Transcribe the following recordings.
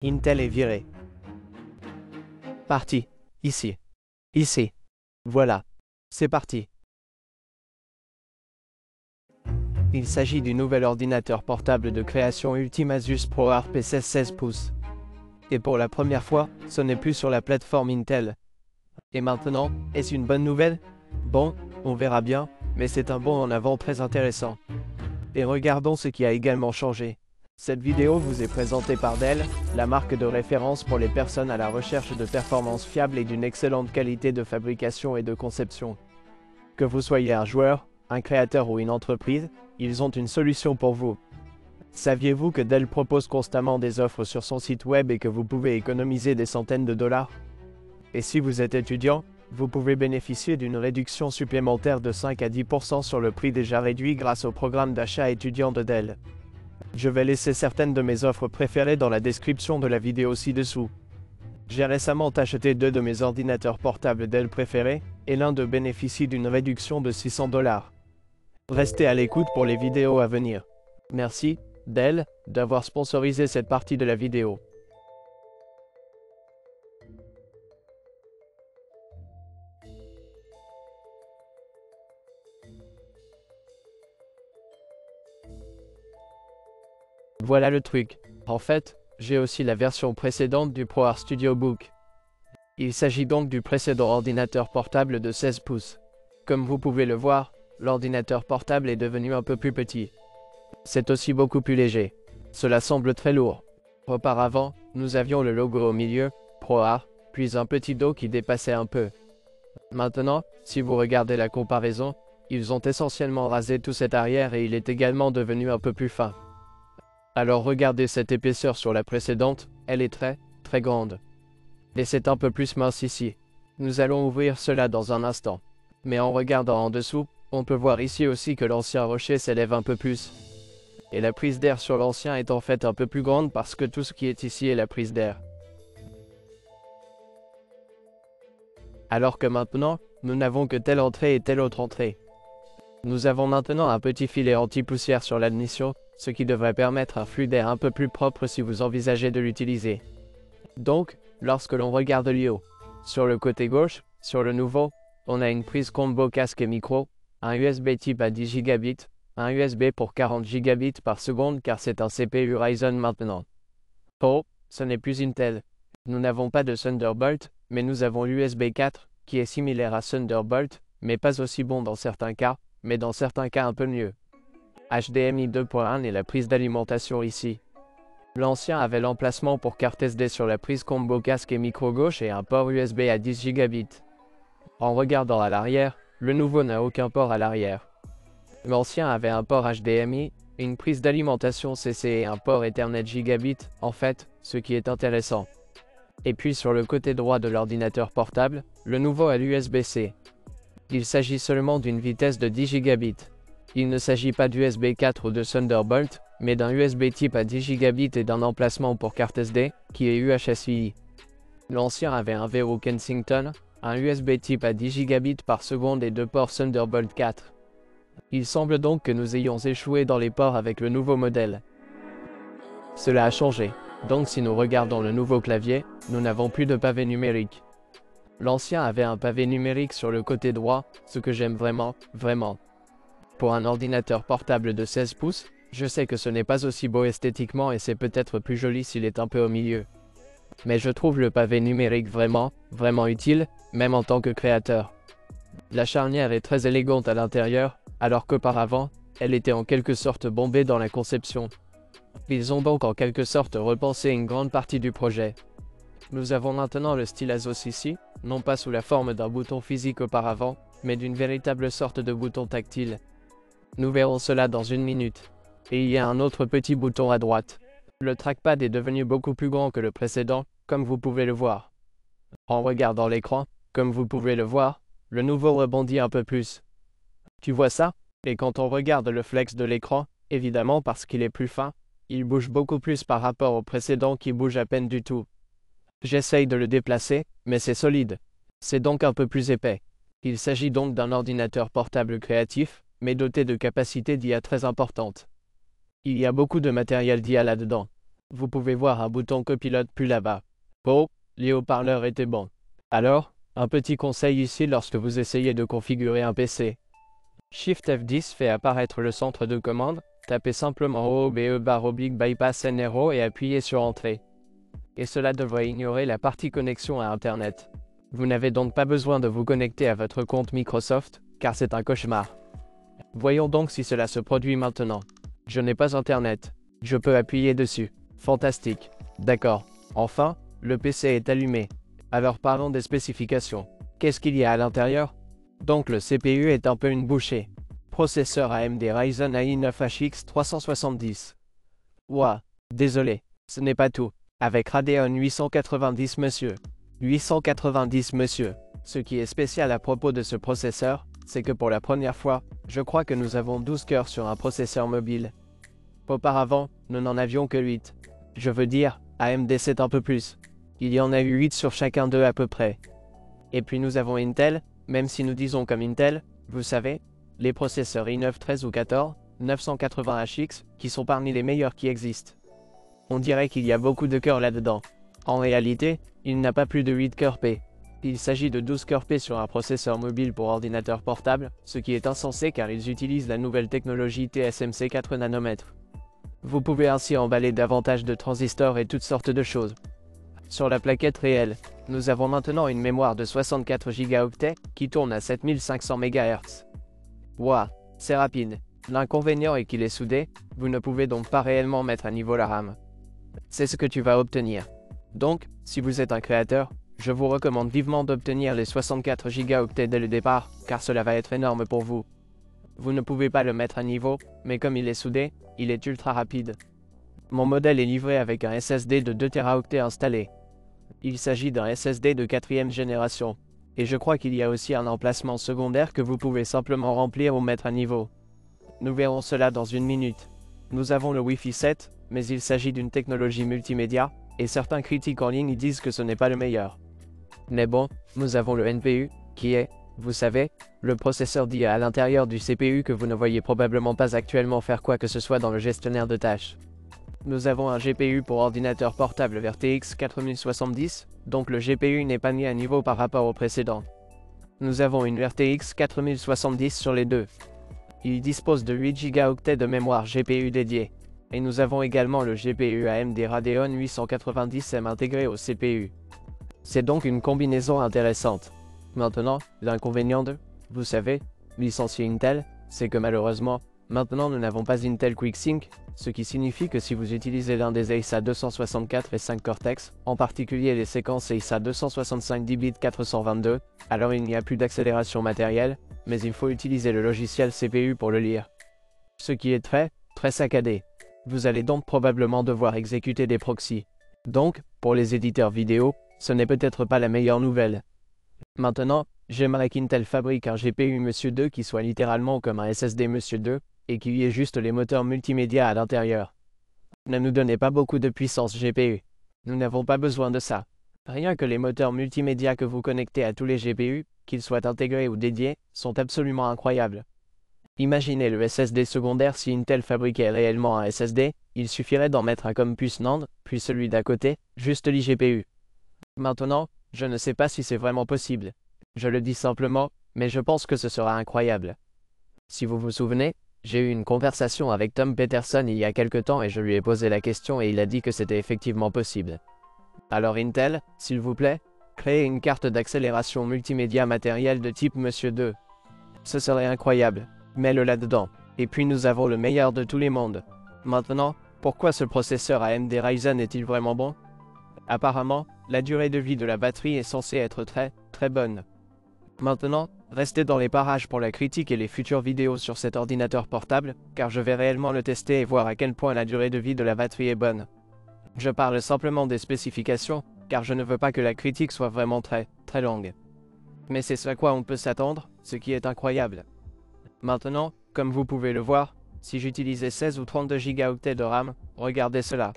Intel est viré. Parti. Ici. Ici. Voilà. C'est parti. Il s'agit du nouvel ordinateur portable de création Ultima Asus ProArt P16 16 pouces. Et pour la première fois, ce n'est plus sur la plateforme Intel. Et maintenant, est-ce une bonne nouvelle? Bon, on verra bien, mais c'est un bond en avant très intéressant. Et regardons ce qui a également changé. Cette vidéo vous est présentée par Dell, la marque de référence pour les personnes à la recherche de performances fiables et d'une excellente qualité de fabrication et de conception. Que vous soyez un joueur, un créateur ou une entreprise, ils ont une solution pour vous. Saviez-vous que Dell propose constamment des offres sur son site web et que vous pouvez économiser des centaines de dollars? Et si vous êtes étudiant, vous pouvez bénéficier d'une réduction supplémentaire de 5 à 10% sur le prix déjà réduit grâce au programme d'achat étudiant de Dell. Je vais laisser certaines de mes offres préférées dans la description de la vidéo ci-dessous. J'ai récemment acheté 2 de mes ordinateurs portables Dell préférés, et l'un d'eux bénéficie d'une réduction de 600 dollars. Restez à l'écoute pour les vidéos à venir. Merci, Dell, d'avoir sponsorisé cette partie de la vidéo. Voilà le truc. En fait, j'ai aussi la version précédente du ProArt Studio Book. Il s'agit donc du précédent ordinateur portable de 16 pouces. Comme vous pouvez le voir, l'ordinateur portable est devenu un peu plus petit. C'est aussi beaucoup plus léger. Cela semble très lourd. Auparavant, nous avions le logo au milieu, ProArt, puis un petit dos qui dépassait un peu. Maintenant, si vous regardez la comparaison, ils ont essentiellement rasé tout cet arrière et il est également devenu un peu plus fin. Alors regardez cette épaisseur sur la précédente, elle est très grande. Et c'est un peu plus mince ici. Nous allons ouvrir cela dans un instant. Mais en regardant en dessous, on peut voir ici aussi que l'ancien rocher s'élève un peu plus. Et la prise d'air sur l'ancien est en fait un peu plus grande parce que tout ce qui est ici est la prise d'air. Alors que maintenant, nous n'avons que telle entrée et telle autre entrée. Nous avons maintenant un petit filet anti-poussière sur l'admission, ce qui devrait permettre un flux d'air un peu plus propre si vous envisagez de l'utiliser. Donc, lorsque l'on regarde le haut, sur le côté gauche, sur le nouveau, on a une prise combo casque et micro, un USB type à 10 gigabits, un USB pour 40 gigabits par seconde car c'est un CPU Ryzen maintenant. Oh, ce n'est plus Intel. Nous n'avons pas de Thunderbolt, mais nous avons l'USB 4, qui est similaire à Thunderbolt, mais pas aussi bon dans certains cas, mais dans certains cas un peu mieux. HDMI 2.1 et la prise d'alimentation ici. L'ancien avait l'emplacement pour carte SD sur la prise combo casque et micro gauche et un port USB à 10 gigabits. En regardant à l'arrière, le nouveau n'a aucun port à l'arrière. L'ancien avait un port HDMI, une prise d'alimentation CC et un port Ethernet gigabit, en fait, ce qui est intéressant. Et puis sur le côté droit de l'ordinateur portable, le nouveau a l'USB-C. Il s'agit seulement d'une vitesse de 10 gigabits. Il ne s'agit pas d'USB 4 ou de Thunderbolt, mais d'un USB type à 10 gigabits et d'un emplacement pour carte SD, qui est UHSI. L'ancien avait un VO Kensington, un USB type à 10 gigabits par seconde et 2 ports Thunderbolt 4. Il semble donc que nous ayons échoué dans les ports avec le nouveau modèle. Cela a changé, donc si nous regardons le nouveau clavier, nous n'avons plus de pavé numérique. L'ancien avait un pavé numérique sur le côté droit, ce que j'aime vraiment. Pour un ordinateur portable de 16 pouces, je sais que ce n'est pas aussi beau esthétiquement et c'est peut-être plus joli s'il est un peu au milieu. Mais je trouve le pavé numérique vraiment utile, même en tant que créateur. La charnière est très élégante à l'intérieur, alors qu'auparavant, elle était en quelque sorte bombée dans la conception. Ils ont donc en quelque sorte repensé une grande partie du projet. Nous avons maintenant le style Asus ici, non pas sous la forme d'un bouton physique auparavant, mais d'une véritable sorte de bouton tactile. Nous verrons cela dans une minute. Et il y a un autre petit bouton à droite. Le trackpad est devenu beaucoup plus grand que le précédent, comme vous pouvez le voir. En regardant l'écran, comme vous pouvez le voir, le nouveau rebondit un peu plus. Tu vois ça? Et quand on regarde le flex de l'écran, évidemment parce qu'il est plus fin, il bouge beaucoup plus par rapport au précédent qui bouge à peine du tout. J'essaye de le déplacer, mais c'est solide. C'est donc un peu plus épais. Il s'agit donc d'un ordinateur portable créatif, mais doté de capacités d'IA très importantes. Il y a beaucoup de matériel d'IA là-dedans. Vous pouvez voir un bouton copilote plus là-bas. Oh, les haut-parleurs étaient bons. Alors, un petit conseil ici lorsque vous essayez de configurer un PC. Shift F10 fait apparaître le centre de commande, tapez simplement OOBE/bypass NRO et appuyez sur Entrée. Et cela devrait ignorer la partie connexion à Internet. Vous n'avez donc pas besoin de vous connecter à votre compte Microsoft, car c'est un cauchemar. Voyons donc si cela se produit maintenant. Je n'ai pas Internet. Je peux appuyer dessus. Fantastique. D'accord. Enfin, le PC est allumé. Alors parlons des spécifications. Qu'est-ce qu'il y a à l'intérieur? Donc le CPU est un peu une bouchée. Processeur AMD Ryzen AI 9 HX 370. Ouah, désolé, ce n'est pas tout. Avec Radeon 890 monsieur. 890 monsieur. Ce qui est spécial à propos de ce processeur, c'est que pour la première fois, je crois que nous avons 12 cœurs sur un processeur mobile. Auparavant, nous n'en avions que 8. Je veux dire, AMD c'est un peu plus. Il y en a eu 8 sur chacun d'eux à peu près. Et puis nous avons Intel, même si nous disons comme Intel, vous savez, les processeurs i9 13 ou 14, 980HX, qui sont parmi les meilleurs qui existent. On dirait qu'il y a beaucoup de cœurs là-dedans. En réalité, il n'a pas plus de 8 cœurs P. Il s'agit de 12 cœurs P sur un processeur mobile pour ordinateur portable, ce qui est insensé car ils utilisent la nouvelle technologie TSMC 4 nanomètres. Vous pouvez ainsi emballer davantage de transistors et toutes sortes de choses. Sur la plaquette réelle, nous avons maintenant une mémoire de 64 Go qui tourne à 7500 MHz. Ouah, c'est rapide. L'inconvénient est qu'il est soudé, vous ne pouvez donc pas réellement mettre à niveau la RAM. C'est ce que tu vas obtenir. Donc, si vous êtes un créateur, je vous recommande vivement d'obtenir les 64 Go dès le départ, car cela va être énorme pour vous. Vous ne pouvez pas le mettre à niveau, mais comme il est soudé, il est ultra rapide. Mon modèle est livré avec un SSD de 2 Teraoctets installé. Il s'agit d'un SSD de 4e génération. Et je crois qu'il y a aussi un emplacement secondaire que vous pouvez simplement remplir ou mettre à niveau. Nous verrons cela dans une minute. Nous avons le Wi-Fi 7, mais il s'agit d'une technologie multimédia, et certains critiques en ligne disent que ce n'est pas le meilleur. Mais bon, nous avons le NPU, qui est, vous savez, le processeur d'IA à l'intérieur du CPU que vous ne voyez probablement pas actuellement faire quoi que ce soit dans le gestionnaire de tâches. Nous avons un GPU pour ordinateur portable RTX 4070, donc le GPU n'est pas mis à niveau par rapport au précédent. Nous avons une RTX 4070 sur les deux. Il dispose de 8 Go de mémoire GPU dédiée. Et nous avons également le GPU AMD Radeon 890M intégré au CPU. C'est donc une combinaison intéressante. Maintenant, l'inconvénient de, vous savez, licencier Intel, c'est que malheureusement, maintenant nous n'avons pas Intel QuickSync, ce qui signifie que si vous utilisez l'un des AISA 264 et 5 Cortex, en particulier les séquences AISA 265 10 422, alors il n'y a plus d'accélération matérielle, mais il faut utiliser le logiciel CPU pour le lire. Ce qui est très saccadé. Vous allez donc probablement devoir exécuter des proxys. Donc, pour les éditeurs vidéo, ce n'est peut-être pas la meilleure nouvelle. Maintenant, j'aimerais qu'Intel fabrique un GPU Monsieur 2 qui soit littéralement comme un SSD Monsieur 2, et qui y ait juste les moteurs multimédia à l'intérieur. Ne nous donnez pas beaucoup de puissance GPU. Nous n'avons pas besoin de ça. Rien que les moteurs multimédia que vous connectez à tous les GPU, qu'ils soient intégrés ou dédiés, sont absolument incroyables. Imaginez le SSD secondaire si Intel fabriquait réellement un SSD, il suffirait d'en mettre un comme puce NAND, puis celui d'à côté, juste l'iGPU. Maintenant, je ne sais pas si c'est vraiment possible. Je le dis simplement, mais je pense que ce sera incroyable. Si vous vous souvenez, j'ai eu une conversation avec Tom Peterson il y a quelque temps et je lui ai posé la question et il a dit que c'était effectivement possible. Alors Intel, s'il vous plaît, créez une carte d'accélération multimédia matérielle de type Monsieur 2. Ce serait incroyable. Mets-le là-dedans. Et puis nous avons le meilleur de tous les mondes. Maintenant, pourquoi ce processeur AMD Ryzen est-il vraiment bon? Apparemment, la durée de vie de la batterie est censée être très bonne. Maintenant, restez dans les parages pour la critique et les futures vidéos sur cet ordinateur portable, car je vais réellement le tester et voir à quel point la durée de vie de la batterie est bonne. Je parle simplement des spécifications, car je ne veux pas que la critique soit vraiment très longue. Mais c'est ce à quoi on peut s'attendre, ce qui est incroyable. Maintenant, comme vous pouvez le voir, si j'utilisais 16 ou 32 Go de RAM, regardez cela.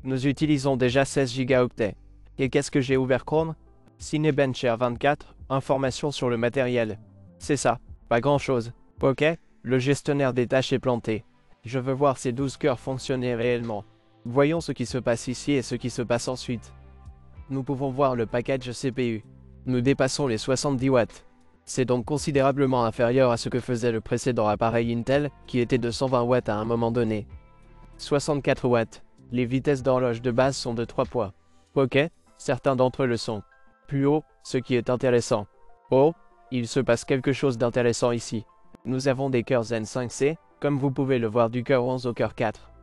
Nous utilisons déjà 16 Go. Et qu'est-ce que j'ai ouvert Chrome? Cinebench R24, information sur le matériel. C'est ça, pas grand-chose. Ok, le gestionnaire des tâches est planté. Je veux voir ces 12 cœurs fonctionner réellement. Voyons ce qui se passe ici et ce qui se passe ensuite. Nous pouvons voir le package CPU. Nous dépassons les 70 watts. C'est donc considérablement inférieur à ce que faisait le précédent appareil Intel, qui était de 120 watts à un moment donné. 64 watts. Les vitesses d'horloge de base sont de 3 poids. Ok, certains d'entre eux le sont. Plus haut, ce qui est intéressant. Oh, il se passe quelque chose d'intéressant ici. Nous avons des cœurs Zen 5C, comme vous pouvez le voir du cœur 11 au cœur 4.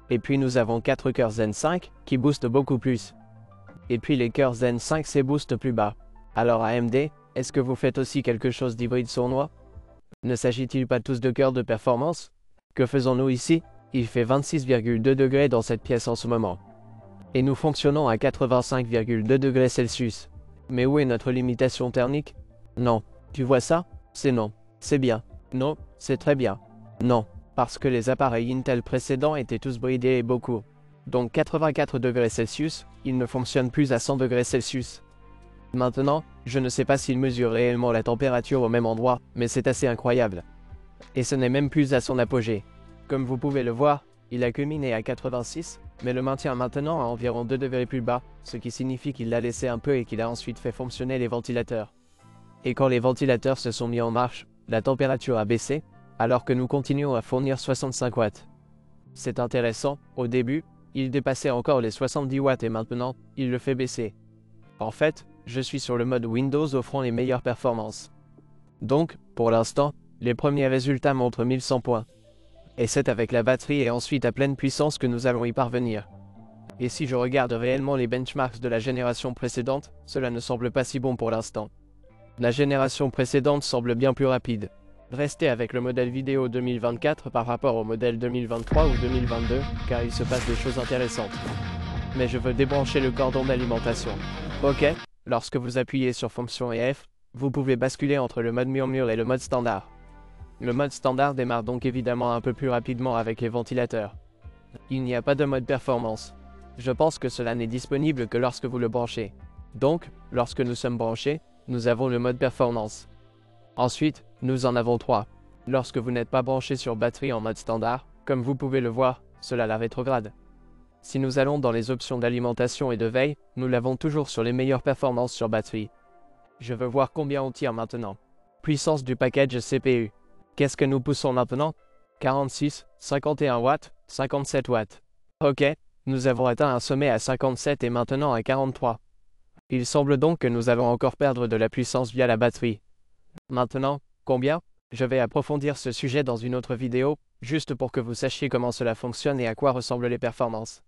Et puis nous avons 4 cœurs Zen 5, qui boostent beaucoup plus. Et puis les cœurs Zen 5C boostent plus bas. Alors AMD, est-ce que vous faites aussi quelque chose d'hybride sournois? Ne s'agit-il pas tous de cœurs de performance? Que faisons-nous ici? Il fait 26,2 degrés dans cette pièce en ce moment. Et nous fonctionnons à 85,2 degrés Celsius. Mais où est notre limitation thermique? Non. Tu vois ça? C'est non. C'est bien. Non, c'est très bien. Non. Parce que les appareils Intel précédents étaient tous bridés et beaucoup. Donc 84 degrés Celsius, ils ne fonctionnent plus à 100 degrés Celsius. Maintenant, je ne sais pas s'il mesure réellement la température au même endroit, mais c'est assez incroyable. Et ce n'est même plus à son apogée. Comme vous pouvez le voir, il a culminé à 86, mais le maintient maintenant à environ 2 degrés plus bas, ce qui signifie qu'il l'a laissé un peu et qu'il a ensuite fait fonctionner les ventilateurs. Et quand les ventilateurs se sont mis en marche, la température a baissé, alors que nous continuons à fournir 65 watts. C'est intéressant, au début, il dépassait encore les 70 watts et maintenant, il le fait baisser. En fait, je suis sur le mode Windows offrant les meilleures performances. Donc, pour l'instant, les premiers résultats montrent 1100 points. Et c'est avec la batterie et ensuite à pleine puissance que nous allons y parvenir. Et si je regarde réellement les benchmarks de la génération précédente, cela ne semble pas si bon pour l'instant. La génération précédente semble bien plus rapide. Restez avec le modèle vidéo 2024 par rapport au modèle 2023 ou 2022, car il se passe des choses intéressantes. Mais je veux débrancher le cordon d'alimentation. Ok, lorsque vous appuyez sur Fonction et F, vous pouvez basculer entre le mode murmure et le mode standard. Le mode standard démarre donc évidemment un peu plus rapidement avec les ventilateurs. Il n'y a pas de mode performance. Je pense que cela n'est disponible que lorsque vous le branchez. Donc, lorsque nous sommes branchés, nous avons le mode performance. Ensuite, nous en avons 3. Lorsque vous n'êtes pas branché sur batterie en mode standard, comme vous pouvez le voir, cela la rétrograde. Si nous allons dans les options d'alimentation et de veille, nous l'avons toujours sur les meilleures performances sur batterie. Je veux voir combien on tire maintenant. Puissance du package CPU. Qu'est-ce que nous poussons maintenant? 46, 51 watts, 57 watts. Ok, nous avons atteint un sommet à 57 et maintenant à 43. Il semble donc que nous allons encore perdre de la puissance via la batterie. Maintenant, combien? Je vais approfondir ce sujet dans une autre vidéo, juste pour que vous sachiez comment cela fonctionne et à quoi ressemblent les performances.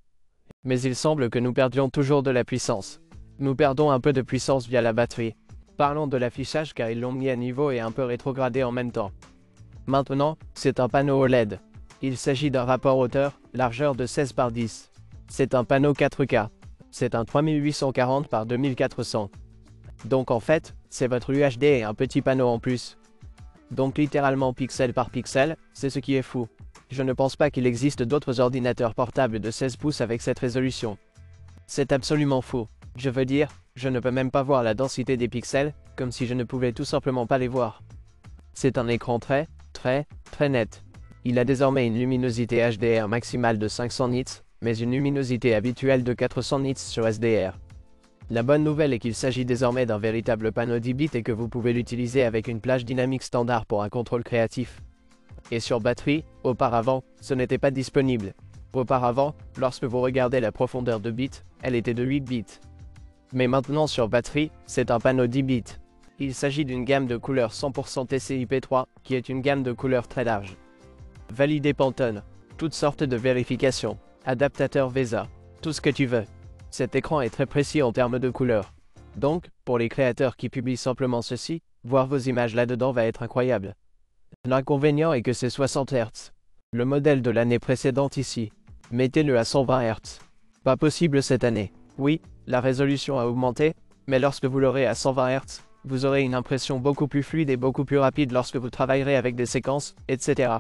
Mais il semble que nous perdions toujours de la puissance. Nous perdons un peu de puissance via la batterie. Parlons de l'affichage car ils l'ont mis à niveau et un peu rétrogradé en même temps. Maintenant, c'est un panneau OLED. Il s'agit d'un rapport hauteur, largeur de 16 par 10. C'est un panneau 4K. C'est un 3840 par 2400. Donc en fait, c'est votre UHD et un petit panneau en plus. Donc littéralement pixel par pixel, c'est ce qui est fou. Je ne pense pas qu'il existe d'autres ordinateurs portables de 16 pouces avec cette résolution. C'est absolument fou. Je veux dire, je ne peux même pas voir la densité des pixels, comme si je ne pouvais tout simplement pas les voir. C'est un écran très net. Il a désormais une luminosité HDR maximale de 500 nits, mais une luminosité habituelle de 400 nits sur SDR. La bonne nouvelle est qu'il s'agit désormais d'un véritable panneau 10 bits et que vous pouvez l'utiliser avec une plage dynamique standard pour un contrôle créatif. Et sur batterie, auparavant, ce n'était pas disponible. Auparavant, lorsque vous regardez la profondeur de bits, elle était de 8 bits. Mais maintenant sur batterie, c'est un panneau 10 bits. Il s'agit d'une gamme de couleurs 100% TCP3, qui est une gamme de couleurs très large. Validé Pantone, toutes sortes de vérifications, adaptateur VESA, tout ce que tu veux. Cet écran est très précis en termes de couleurs. Donc, pour les créateurs qui publient simplement ceci, voir vos images là-dedans va être incroyable. L'inconvénient est que c'est 60 Hz. Le modèle de l'année précédente ici. Mettez-le à 120 Hz. Pas possible cette année. Oui, la résolution a augmenté, mais lorsque vous l'aurez à 120 Hz, vous aurez une impression beaucoup plus fluide et beaucoup plus rapide lorsque vous travaillerez avec des séquences, etc.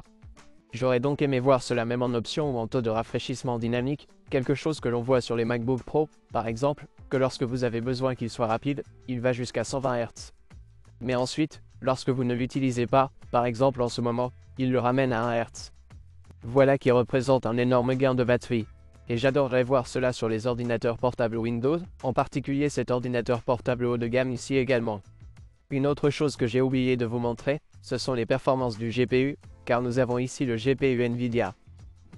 J'aurais donc aimé voir cela même en option ou en taux de rafraîchissement dynamique, quelque chose que l'on voit sur les MacBook Pro, par exemple, que lorsque vous avez besoin qu'il soit rapide, il va jusqu'à 120 Hz. Mais ensuite, lorsque vous ne l'utilisez pas, par exemple en ce moment, il le ramène à 1 Hz. Voilà qui représente un énorme gain de batterie. Et j'adorerais voir cela sur les ordinateurs portables Windows, en particulier cet ordinateur portable haut de gamme ici également. Une autre chose que j'ai oublié de vous montrer, ce sont les performances du GPU, car nous avons ici le GPU Nvidia.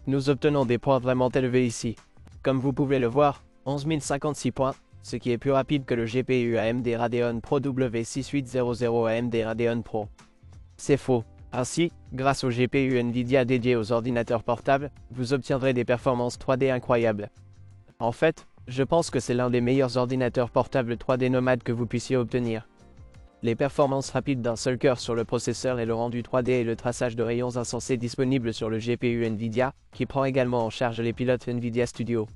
Nous obtenons des points vraiment élevés ici. Comme vous pouvez le voir, 11 056 points, ce qui est plus rapide que le GPU AMD Radeon Pro W6800 AMD Radeon Pro. C'est faux. Ainsi, grâce au GPU Nvidia dédié aux ordinateurs portables, vous obtiendrez des performances 3D incroyables. En fait, je pense que c'est l'un des meilleurs ordinateurs portables 3D nomades que vous puissiez obtenir. Les performances rapides d'un seul cœur sur le processeur et le rendu 3D et le traçage de rayons insensés disponibles sur le GPU Nvidia, qui prend également en charge les pilotes Nvidia Studio.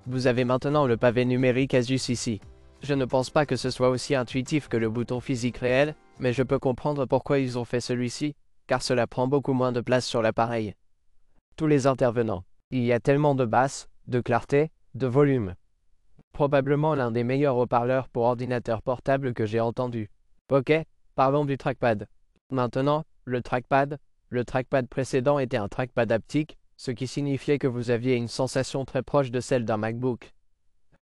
Vous avez maintenant le pavé numérique Asus ici. Je ne pense pas que ce soit aussi intuitif que le bouton physique réel, mais je peux comprendre pourquoi ils ont fait celui-ci, car cela prend beaucoup moins de place sur l'appareil. Tous les intervenants. Il y a tellement de basse, de clarté, de volume. Probablement l'un des meilleurs haut-parleurs pour ordinateur portable que j'ai entendu. Ok, parlons du trackpad. Maintenant, le trackpad précédent était un trackpad haptique, ce qui signifiait que vous aviez une sensation très proche de celle d'un MacBook.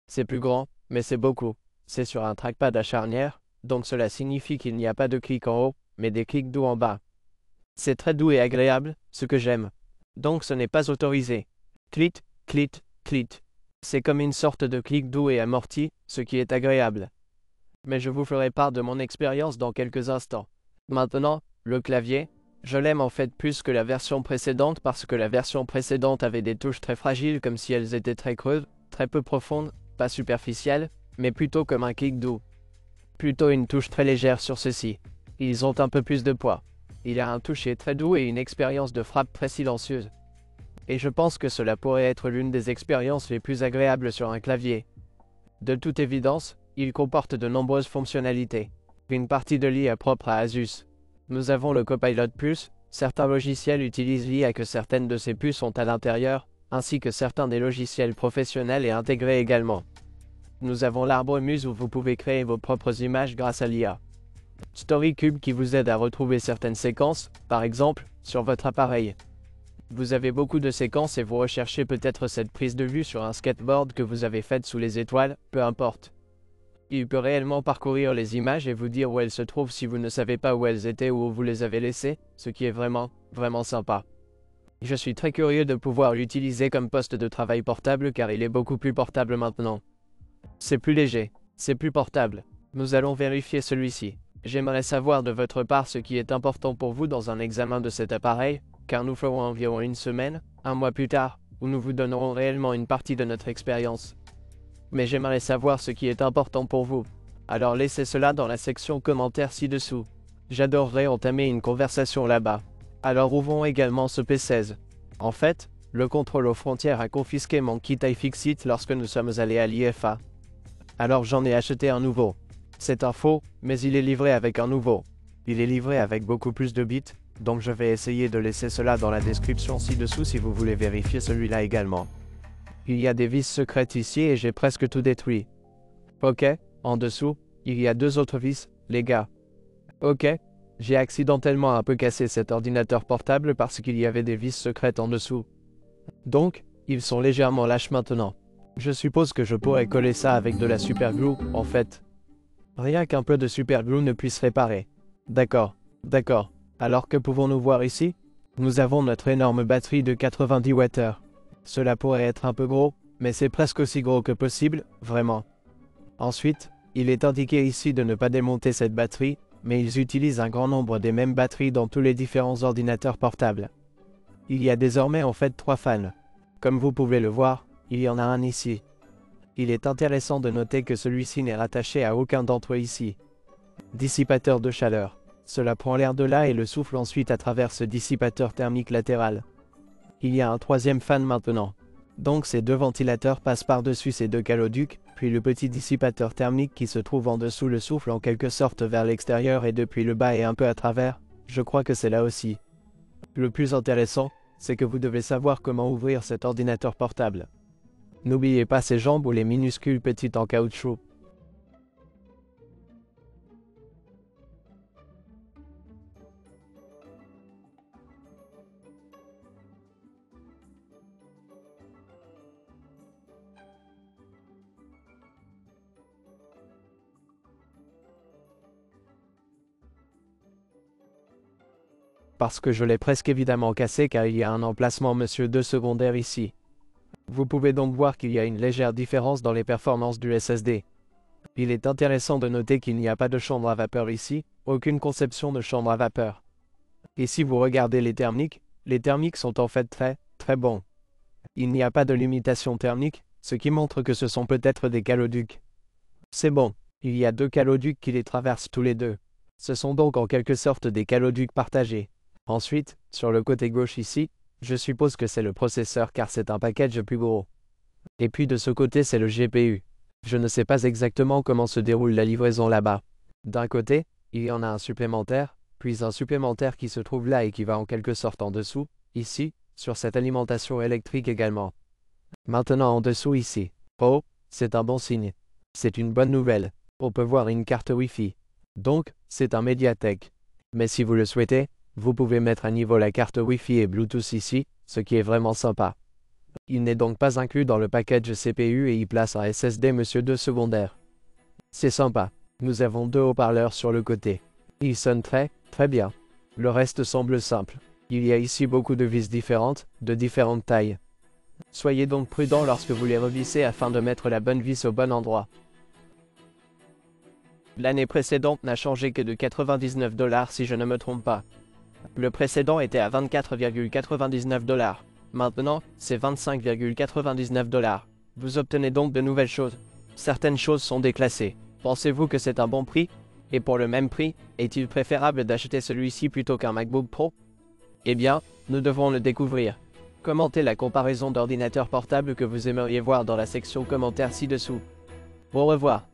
C'est plus grand, mais c'est beaucoup. C'est sur un trackpad à charnière, donc cela signifie qu'il n'y a pas de clics en haut, mais des clics doux en bas. C'est très doux et agréable, ce que j'aime. Donc ce n'est pas autorisé. Clit, clit, clit. C'est comme une sorte de clic doux et amorti, ce qui est agréable. Mais je vous ferai part de mon expérience dans quelques instants. Maintenant, le clavier, je l'aime en fait plus que la version précédente parce que la version précédente avait des touches très fragiles comme si elles étaient très creuses, très peu profondes, pas superficielles, mais plutôt comme un clic doux. Plutôt une touche très légère sur ceux-ci. Ils ont un peu plus de poids. Il a un toucher très doux et une expérience de frappe très silencieuse. Et je pense que cela pourrait être l'une des expériences les plus agréables sur un clavier. De toute évidence, il comporte de nombreuses fonctionnalités. Une partie de l'IA propre à Asus. Nous avons le Copilot Plus, certains logiciels utilisent l'IA que certaines de ces puces ont à l'intérieur, ainsi que certains des logiciels professionnels et intégrés également. Nous avons l'arbre Muse où vous pouvez créer vos propres images grâce à l'IA. StoryCube qui vous aide à retrouver certaines séquences, par exemple, sur votre appareil. Vous avez beaucoup de séquences et vous recherchez peut-être cette prise de vue sur un skateboard que vous avez faite sous les étoiles, peu importe. Il peut réellement parcourir les images et vous dire où elles se trouvent si vous ne savez pas où elles étaient ou où vous les avez laissées, ce qui est vraiment, vraiment sympa. Je suis très curieux de pouvoir l'utiliser comme poste de travail portable car il est beaucoup plus portable maintenant. C'est plus léger, c'est plus portable. Nous allons vérifier celui-ci. J'aimerais savoir de votre part ce qui est important pour vous dans un examen de cet appareil, car nous ferons environ une semaine, un mois plus tard, où nous vous donnerons réellement une partie de notre expérience. Mais j'aimerais savoir ce qui est important pour vous. Alors laissez cela dans la section commentaires ci-dessous. J'adorerais entamer une conversation là-bas. Alors ouvrons également ce P16. En fait, le contrôle aux frontières a confisqué mon kit iFixit lorsque nous sommes allés à l'IFA. Alors j'en ai acheté un nouveau. C'est un faux, mais il est livré avec un nouveau. Il est livré avec beaucoup plus de bits, donc je vais essayer de laisser cela dans la description ci-dessous si vous voulez vérifier celui-là également. Il y a des vis secrètes ici et j'ai presque tout détruit. Ok, en dessous, il y a deux autres vis, les gars. Ok, j'ai accidentellement un peu cassé cet ordinateur portable parce qu'il y avait des vis secrètes en dessous. Donc, ils sont légèrement lâches maintenant. Je suppose que je pourrais coller ça avec de la superglue, en fait. Rien qu'un peu de superglue ne puisse réparer. D'accord, d'accord. Alors que pouvons-nous voir ici? Nous avons notre énorme batterie de 90 Wh. Cela pourrait être un peu gros, mais c'est presque aussi gros que possible, vraiment. Ensuite, il est indiqué ici de ne pas démonter cette batterie, mais ils utilisent un grand nombre des mêmes batteries dans tous les différents ordinateurs portables. Il y a désormais en fait 3 fans. Comme vous pouvez le voir, il y en a un ici. Il est intéressant de noter que celui-ci n'est rattaché à aucun d'entre eux ici. Dissipateur de chaleur. Cela prend l'air de là et le souffle ensuite à travers ce dissipateur thermique latéral. Il y a un troisième fan maintenant. Donc ces deux ventilateurs passent par-dessus ces deux caloducs, puis le petit dissipateur thermique qui se trouve en dessous le souffle en quelque sorte vers l'extérieur et depuis le bas et un peu à travers, je crois que c'est là aussi. Le plus intéressant, c'est que vous devez savoir comment ouvrir cet ordinateur portable. N'oubliez pas ces jambes ou les minuscules petites en caoutchouc. Parce que je l'ai presque évidemment cassé car il y a un emplacement Monsieur 2 secondaire ici. Vous pouvez donc voir qu'il y a une légère différence dans les performances du SSD. Il est intéressant de noter qu'il n'y a pas de chambre à vapeur ici, aucune conception de chambre à vapeur. Et si vous regardez les thermiques sont en fait très bons. Il n'y a pas de limitation thermique, ce qui montre que ce sont peut-être des caloducs. C'est bon, il y a 2 caloducs qui les traversent tous les deux. Ce sont donc en quelque sorte des caloducs partagés. Ensuite, sur le côté gauche ici, je suppose que c'est le processeur car c'est un package plus gros. Et puis de ce côté c'est le GPU. Je ne sais pas exactement comment se déroule la livraison là-bas. D'un côté, il y en a un supplémentaire, puis un supplémentaire qui se trouve là et qui va en quelque sorte en dessous, ici, sur cette alimentation électrique également. Maintenant en dessous ici. Oh, c'est un bon signe. C'est une bonne nouvelle. On peut voir une carte Wi-Fi. Donc, c'est un Mediatek. Mais si vous le souhaitez, vous pouvez mettre à niveau la carte Wi-Fi et Bluetooth ici, ce qui est vraiment sympa. Il n'est donc pas inclus dans le package CPU et il place un SSD Monsieur 2 secondaire. C'est sympa. Nous avons 2 haut-parleurs sur le côté. Ils sonnent très bien. Le reste semble simple. Il y a ici beaucoup de vis différentes, de différentes tailles. Soyez donc prudent lorsque vous les revissez afin de mettre la bonne vis au bon endroit. L'année précédente n'a changé que de 99 $ si je ne me trompe pas. Le précédent était à 24,99 $. Maintenant, c'est 25,99 $. Vous obtenez donc de nouvelles choses. Certaines choses sont déclassées. Pensez-vous que c'est un bon prix? Et pour le même prix, est-il préférable d'acheter celui-ci plutôt qu'un MacBook Pro? Eh bien, nous devrons le découvrir. Commentez la comparaison d'ordinateurs portables que vous aimeriez voir dans la section commentaires ci-dessous. Au revoir.